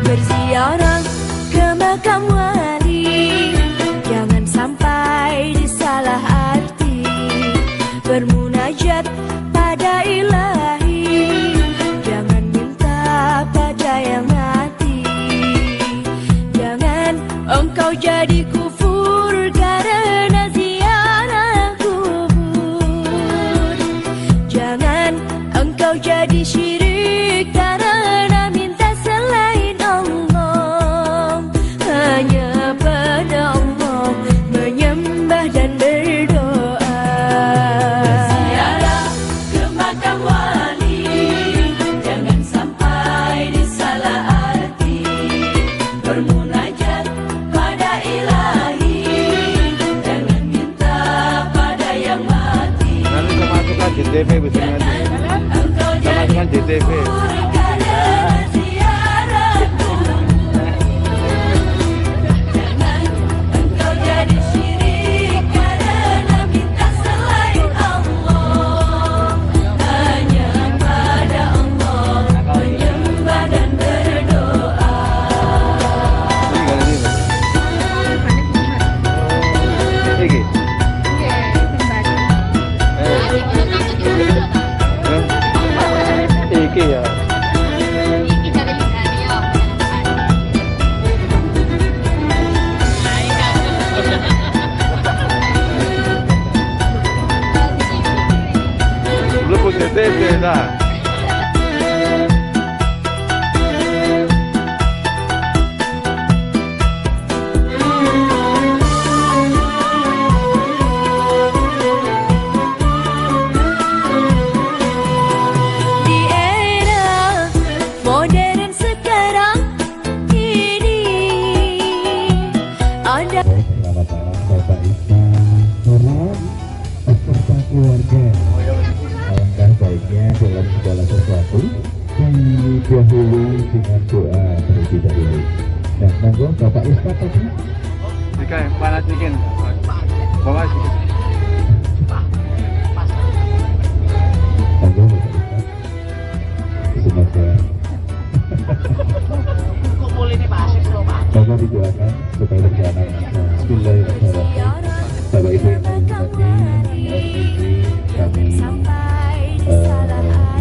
berziarah ke makam wali, jangan sampai disalah arti. Bermunajat pada ilahi, jangan minta pada yang mati. Jangan engkau jadi kufur karena ziarah kubur. Jangan engkau jadi syirik karena minta selain Allah. Hanya pada Allah menyembah dan berdoa. Berziarah ke makam wali, jangan sampai disalah arti. Bermunajat pada ilahi, jangan minta pada yang mati. Nanti kemasukan JTV bisa nanti. Kemasukan JTV. Ya. Belum punya TV dah. Modern sekarang ini ada. Selamat malam Bapak Ibu Guru beserta keluarga. Alangkah baiknya dalam segala sesuatu didahului dengan doa terlebih dahulu. Dan monggo Bapak Ustadz tadi. Jika panas sedikit, bawa sedikit. Monggo Bapak Ustadz. Semoga Bapak didoakan supaya berjalan lancar. Bismillahirrahmanirrahim. Bapak Ibu yang menghormati, kami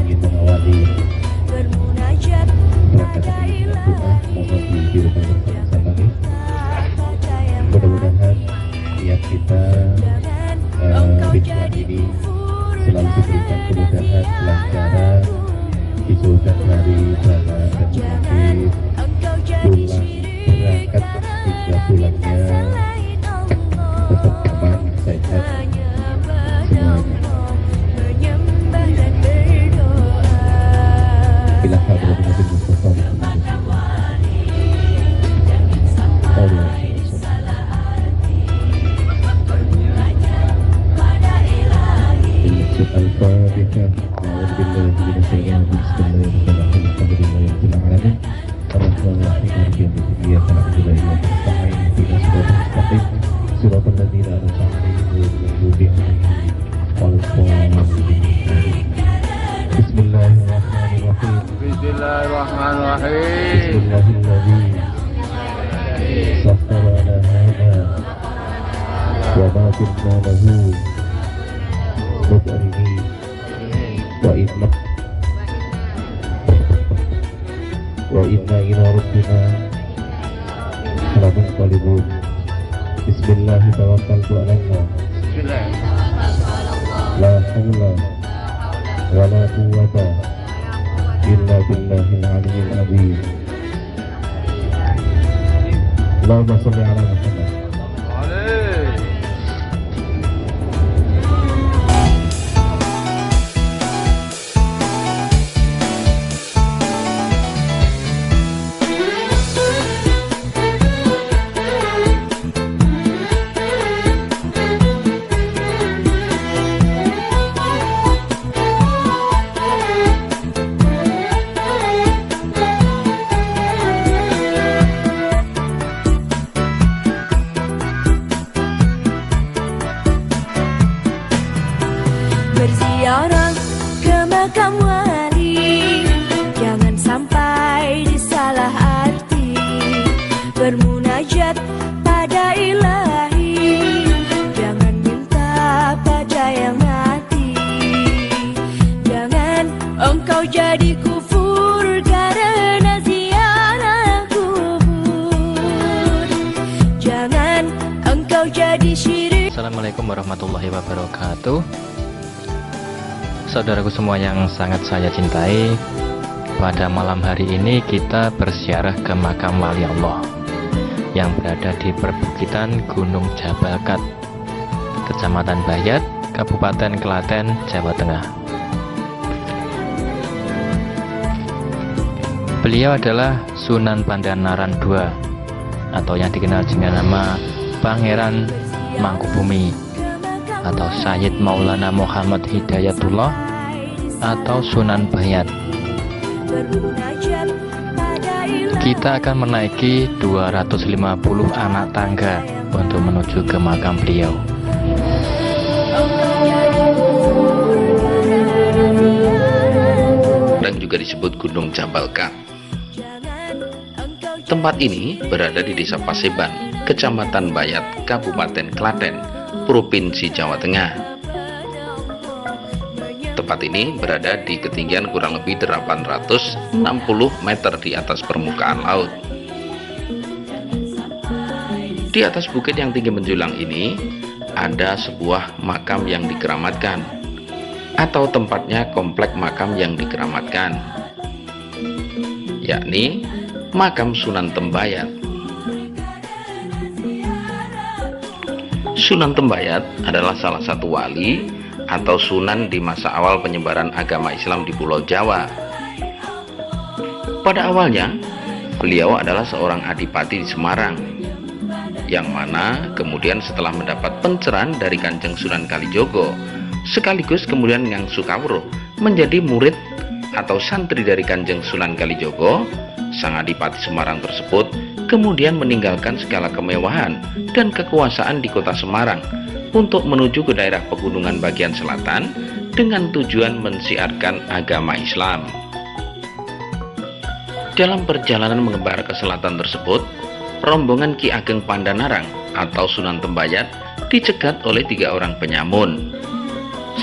ingin mengawali berangkat ini dengan doa. Mohon dihidupkan bersama-sama nih. Mudah-mudahan niat kita Ridwan ini selalu diberikan kemudahan, kelancaran, dijauhkan dari bala dan penyakit, pulang berangkat hingga pulangnya tetap aman, sehat semuanya. Bila hadratin Nabi Mustafa Allah Al-Fatihah. A'udzubillahi minasyaitonir rajim. Bismillahirrahmanirrahim. Alhamdulillahirabbil alamin. Arrahmanirrahim. Maliki yaumiddin. Iyyaka na'budu wa iyyaka nasta'in. Ihdinas siratal mustaqim. Siratal ladzina an'amta 'alaihim ghairil maghdubi 'alaihim waladdallin. Bismillahirrahmanirrahim. Bismillahirrahmanirrahim. Bismillahirrahmanirrahim. Sakhkhara lana hadza wa ma kunna lahu muqrinin wa inna ila rabbina lamunqalibun. Bismillahi tawakkaltu 'ala Allah. La haula wa la quwwata illa billahil 'aliyyil 'azim. Allahumma shalli 'ala Muhammad. bermunajat pada ilahi. Jangan minta pada yang mati, jangan engkau jadi kufur karena ziarah kubur, jangan engkau jadi syirik. Assalamualaikum warahmatullahi wabarakatuh. Saudaraku semua yang sangat saya cintai, pada malam hari ini kita berziarah ke makam wali Allah yang berada di perbukitan Gunung Jabal Kat, Kecamatan Bayat, Kabupaten Klaten, Jawa Tengah. Beliau adalah Sunan Pandanaran II atau yang dikenal dengan nama Pangeran Mangkubumi atau Sayyid Maulana Muhammad Hidayatullah atau Sunan Bayat. Kita akan menaiki 250 anak tangga untuk menuju ke makam beliau. Dan juga disebut Gunung Jabal Kat. Tempat ini berada di Desa Paseban, Kecamatan Bayat, Kabupaten Klaten, Provinsi Jawa Tengah. Tempat ini berada di ketinggian kurang lebih 860 meter di atas permukaan laut. Di atas bukit yang tinggi menjulang ini ada sebuah makam yang dikeramatkan, atau tempatnya komplek makam yang dikeramatkan, yakni makam Sunan Tembayat. Sunan Tembayat adalah salah satu wali atau sunan di masa awal penyebaran agama Islam di Pulau Jawa. Pada awalnya, beliau adalah seorang adipati di Semarang, yang mana kemudian setelah mendapat pencerahan dari Kanjeng Sunan Kalijogo, sekaligus kemudian Nyang Sukawro menjadi murid atau santri dari Kanjeng Sunan Kalijogo, sang adipati Semarang tersebut kemudian meninggalkan segala kemewahan dan kekuasaan di kota Semarang untuk menuju ke daerah pegunungan bagian selatan dengan tujuan mensiarkan agama Islam. Dalam perjalanan mengembar ke selatan tersebut, rombongan Ki Ageng Pandanarang atau Sunan Tembayat dicegat oleh 3 orang penyamun.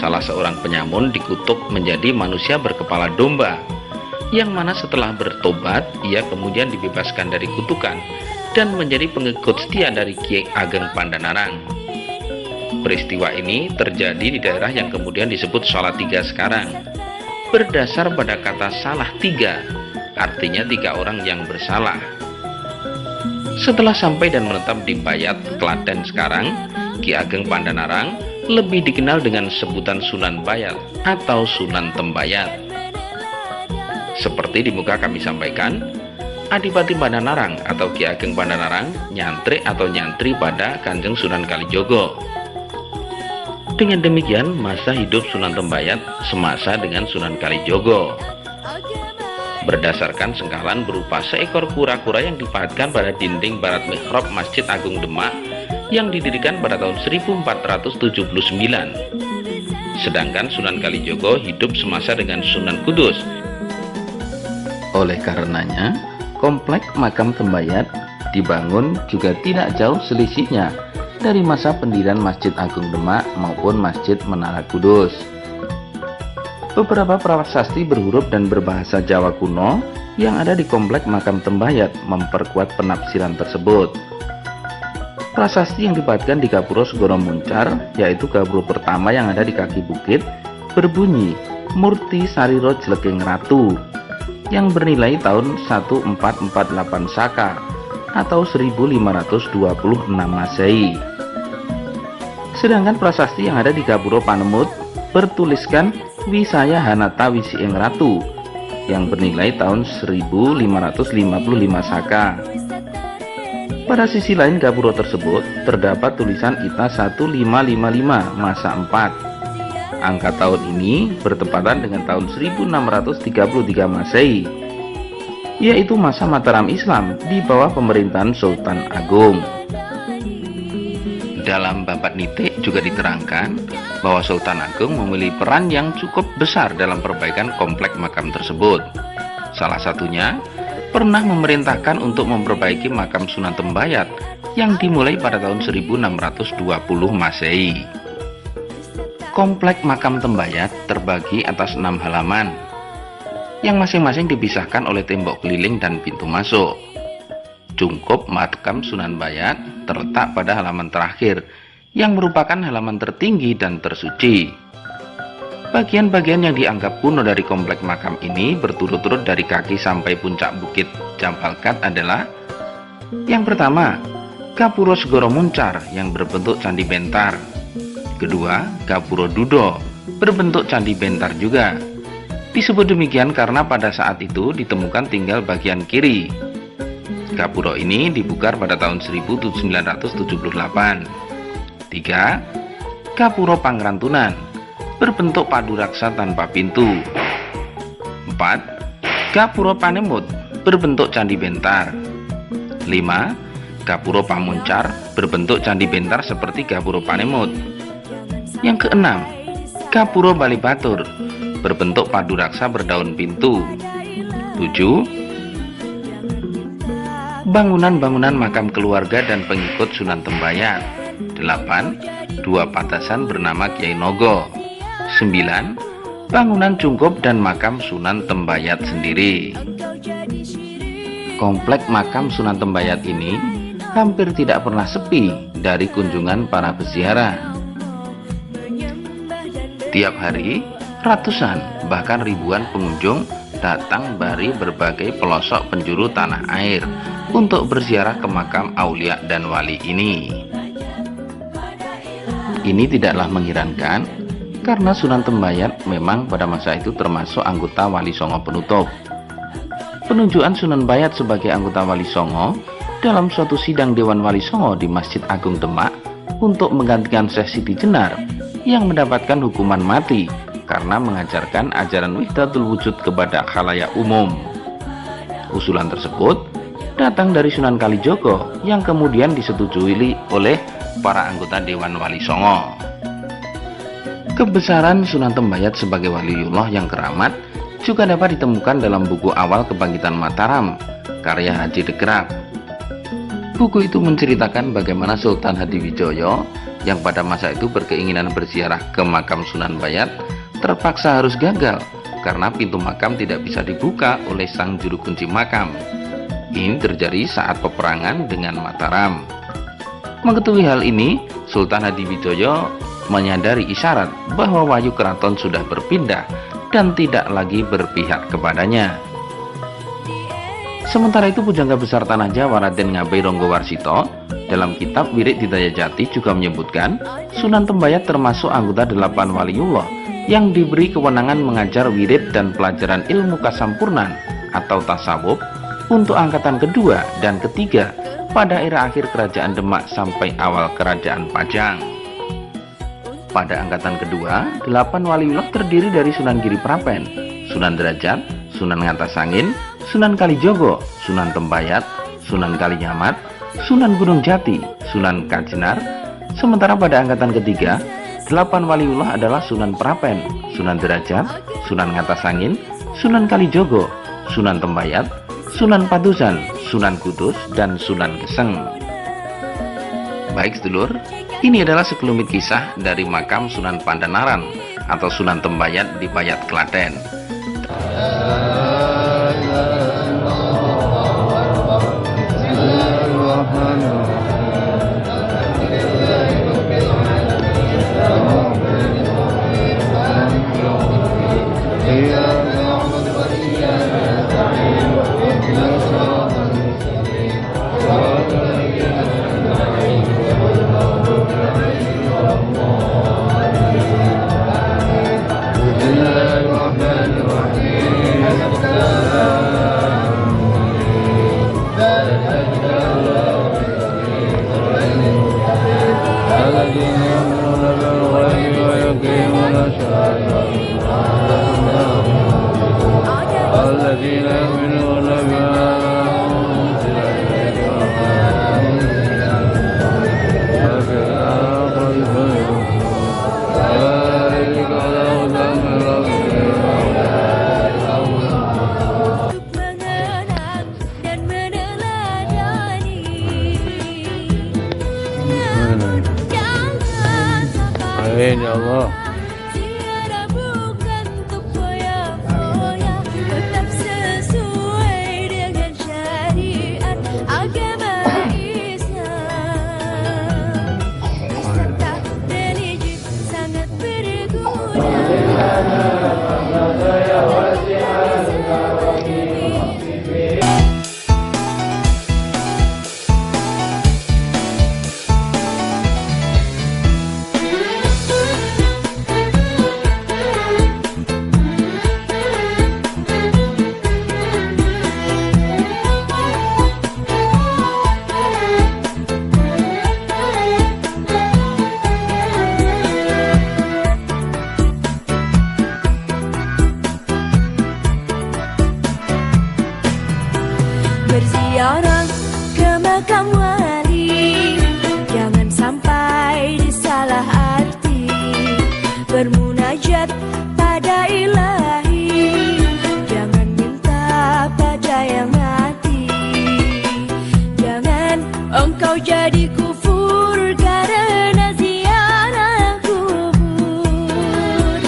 Salah seorang penyamun dikutuk menjadi manusia berkepala domba, yang mana setelah bertobat ia kemudian dibebaskan dari kutukan dan menjadi pengikut setia dari Ki Ageng Pandanarang. Peristiwa ini terjadi di daerah yang kemudian disebut Salatiga sekarang, berdasar pada kata salah tiga, artinya 3 orang yang bersalah. Setelah sampai dan menetap di Bayat, Klaten sekarang, Ki Ageng Pandanarang lebih dikenal dengan sebutan Sunan Bayat atau Sunan Tembayat. Seperti di muka kami sampaikan, Adipati Pandanarang atau Ki Ageng Pandanarang nyantri atau nyantri pada Kanjeng Sunan Kalijogo. Dengan demikian, masa hidup Sunan Tembayat semasa dengan Sunan Kalijogo. Berdasarkan sengkalan berupa seekor kura-kura yang dipahatkan pada dinding barat mihrab Masjid Agung Demak yang didirikan pada tahun 1479. Sedangkan Sunan Kalijogo hidup semasa dengan Sunan Kudus. Oleh karenanya, komplek makam Tembayat dibangun juga tidak jauh selisihnya dari masa pendirian Masjid Agung Demak maupun Masjid Menara Kudus. Beberapa prasasti berhuruf dan berbahasa Jawa kuno yang ada di komplek makam Tembayat memperkuat penafsiran tersebut. Prasasti yang dipadatkan di Gapura Segoro Muncar, yaitu gapura pertama yang ada di kaki bukit, berbunyi Murti Sariro Jlegeng Ratu, yang bernilai tahun 1448 Saka atau 1526 Masehi. Sedangkan prasasti yang ada di Gapura Panemut bertuliskan Wisaya Hanata Wisiing Ratu yang bernilai tahun 1555 Saka. Pada sisi lain gapura tersebut terdapat tulisan Ita 1555 Masa 4. Angka tahun ini bertepatan dengan tahun 1633 Masehi, yaitu masa Mataram Islam di bawah pemerintahan Sultan Agung. Dalam Babat Nitik juga diterangkan bahwa Sultan Agung memiliki peran yang cukup besar dalam perbaikan komplek makam tersebut. Salah satunya pernah memerintahkan untuk memperbaiki makam Sunan Tembayat yang dimulai pada tahun 1620 Masehi. Komplek makam Tembayat terbagi atas 6 halaman, yang masing-masing dipisahkan oleh tembok keliling dan pintu masuk. Cungkup makam Sunan Bayat terletak pada halaman terakhir, yang merupakan halaman tertinggi dan tersuci. Bagian-bagian yang dianggap kuno dari komplek makam ini berturut-turut dari kaki sampai puncak bukit Jambalkat adalah: yang pertama, Gapuro Segoro Muncar yang berbentuk candi bentar. Kedua, Gapuro Dudo berbentuk candi bentar juga. Disebut demikian karena pada saat itu ditemukan tinggal bagian kiri. Gapuro ini dibukar pada tahun 1978. 3. Gapuro Pangrantunan berbentuk padu raksa tanpa pintu. 4. Gapuro Panemut berbentuk candi bentar. 5. Gapuro Pamuncar berbentuk candi bentar seperti Gapuro Panemut. Yang keenam, Gapuro Balibatur berbentuk padu raksa berdaun pintu. 7. Bangunan-bangunan makam keluarga dan pengikut Sunan Tembayat. 8. Dua patasan bernama Kiai Nogo. 9. Bangunan cungkup dan makam Sunan Tembayat sendiri. Komplek makam Sunan Tembayat ini hampir tidak pernah sepi dari kunjungan para peziarah. Tiap hari, ratusan bahkan ribuan pengunjung datang dari berbagai pelosok penjuru tanah air untuk berziarah ke makam aulia dan wali ini. Ini tidaklah mengherankan karena Sunan Tembayat memang pada masa itu termasuk anggota Wali Songo penutup. Penunjukan Sunan Bayat sebagai anggota Wali Songo dalam suatu sidang Dewan Wali Songo di Masjid Agung Demak untuk menggantikan Syekh Siti Jenar yang mendapatkan hukuman mati karena mengajarkan ajaran Wahdatul Wujud kepada khalayak umum. Usulan tersebut datang dari Sunan Kalijogo yang kemudian disetujui oleh para anggota Dewan Wali Songo. Kebesaran Sunan Tembayat sebagai waliullah yang keramat juga dapat ditemukan dalam buku Awal Kebangkitan Mataram karya Haji de Graaf. Buku itu menceritakan bagaimana Sultan Hadiwijoyo yang pada masa itu berkeinginan berziarah ke makam Sunan Bayat terpaksa harus gagal karena pintu makam tidak bisa dibuka oleh sang juru kunci makam. Ini terjadi saat peperangan dengan Mataram. Mengetahui hal ini, Sultan Hadiwijoyo menyadari isyarat bahwa wahyu keraton sudah berpindah dan tidak lagi berpihak kepadanya. Sementara itu, Pujangga Besar Tanah Jawa Raden Ngabai Ronggowarsito dalam kitab Wirid Hidayah Jati juga menyebutkan Sunan Tembayat termasuk anggota 8 waliullah yang diberi kewenangan mengajar wirid dan pelajaran ilmu kasampurnan atau tasawuf untuk angkatan kedua dan ketiga pada era akhir kerajaan Demak sampai awal kerajaan Pajang. Pada angkatan kedua, 8 waliullah terdiri dari Sunan Giri Prapen, Sunan Derajat, Sunan Ngatasangin, Sunan Kalijogo, Sunan Tembayat, Sunan Kalinyamat, Sunan Gunung Jati, Sunan Kajenar. Sementara pada angkatan ketiga, 8 waliullah adalah Sunan Prapen, Sunan Derajat, Sunan Ngatasangin, Sunan Kalijogo, Sunan Tembayat, Sunan Padusan, Sunan Kudus, dan Sunan Geseng. Baik sedulur, ini adalah sekelumit kisah dari makam Sunan Pandanaran atau Sunan Tembayat di Bayat, Klaten. Amin ya Allah. Ziarah bukan untuk foya-foya, tetap sesuai dengan syariat agama Islam. Wisata religi sangat berguna. Berziarah ke makam wali, jangan sampai disalah arti. Bermunajat pada ilahi, jangan minta pada yang mati. Jangan engkau jadi kufur karena ziarah kubur.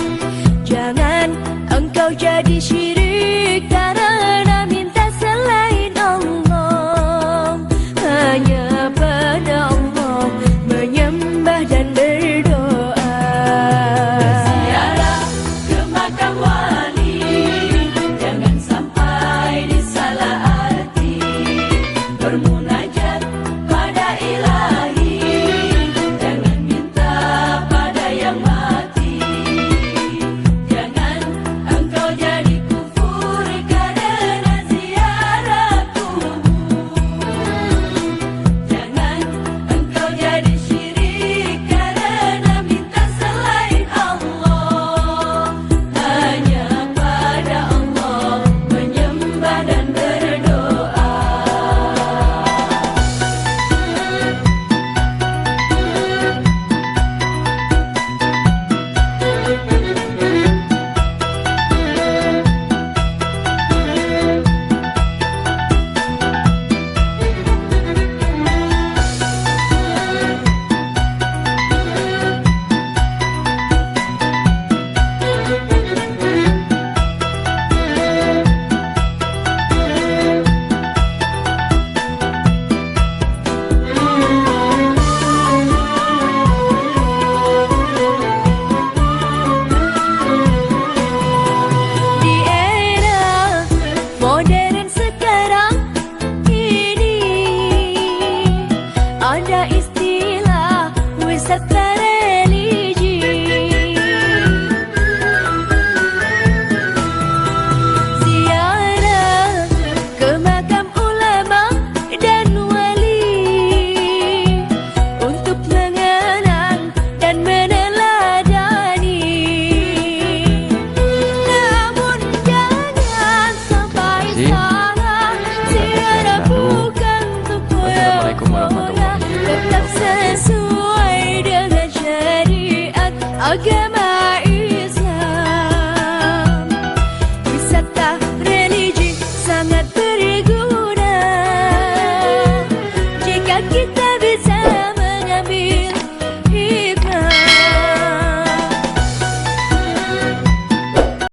Jangan engkau jadi syirik karena minta selain Allah. Hanya pada Allah menyembah dan berdoa. Berziarah ke makam wali, jangan sampai disalah arti. Bermunajat pada ilahi, jangan minta pada yang mati. Jangan engkau jadi kufur karena ziarah kubur. Jangan engkau jadi syirik karena minta selain Allah. Hanya pada Allah menyembah dan berdoa. Di era modern sekarang ini, ada istilah wisata religi. Ziarah ke makam ulama dan wali untuk mengenang dan meneladani. Namun jangan sampai salah, ziarah bukan untuk Wassalamualaikum warahmatullahi foya-foya, tetap sesuai dengan syariat agama Islam. Wisata religi sangat berguna jika kita bisa mengambil